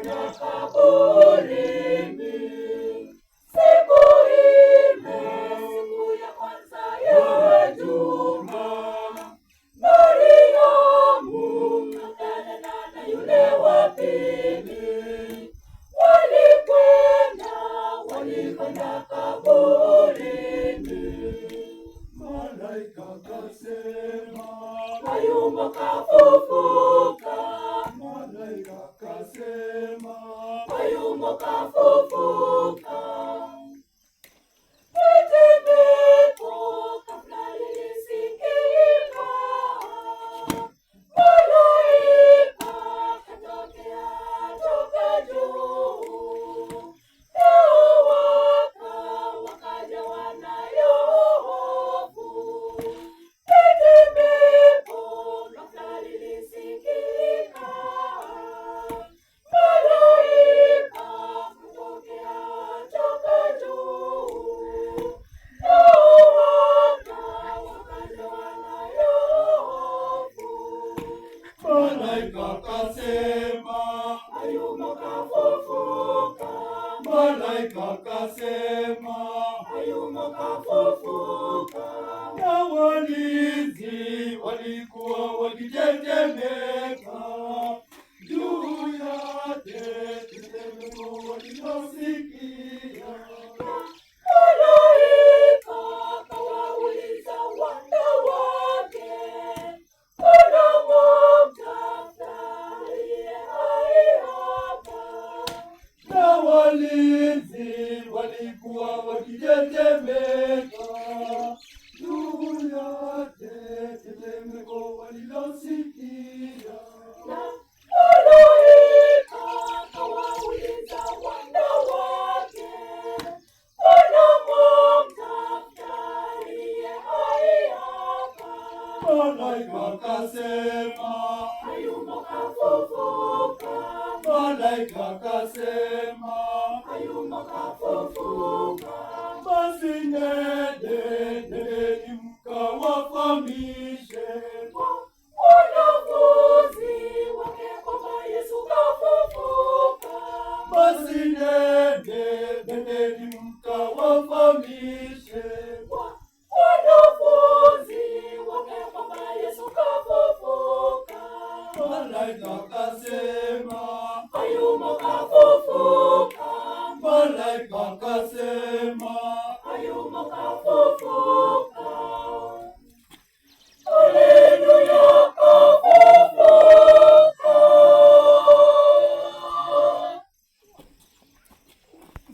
walikwenda kaburini. Siku ile, siku ya kwanza ya juma, Mariamu Magdalena na yule wa pili walikwenda kaburini. Malaika kasema, hayumo kafufuka. malaika kasema, hayumo kafufuka. Tetemeko kabla lilisikika, malaika katokea toka juu, nao wakajawa nayo hofu. Tetemeko kabla lilisikika, malaika katokea toka juu, nao wakajawa nayo hofu. malaika kasema, hayumo kafufuka. malaika kasema, hayumo kafufuka. na walinzi walikuwa wakitetemeka juu yake, tetemeko walilosikia. Malaika akawauliza wanawake, mbona mwamtafuta aliye hai hapa? Na walinzi walikuwa wakitetemeka juu yake, tetemeko walilosikia. Malaika akawauliza wanawake, mbona mwamtafuta aliye hai hapa? Malaika kasema, hayumo kafufuka. malaika kasema, hayumo kafufuka. basi nendeni mkawafahamishe Wanafunzi wake kwamba Yesu kafufuka. basi nendeni mkawafahamishe Wanafunzi wake kwamba Yesu kafufuka. malaika kasema, hayumo kafufuka. malaika kasema, hayumo kafufuka.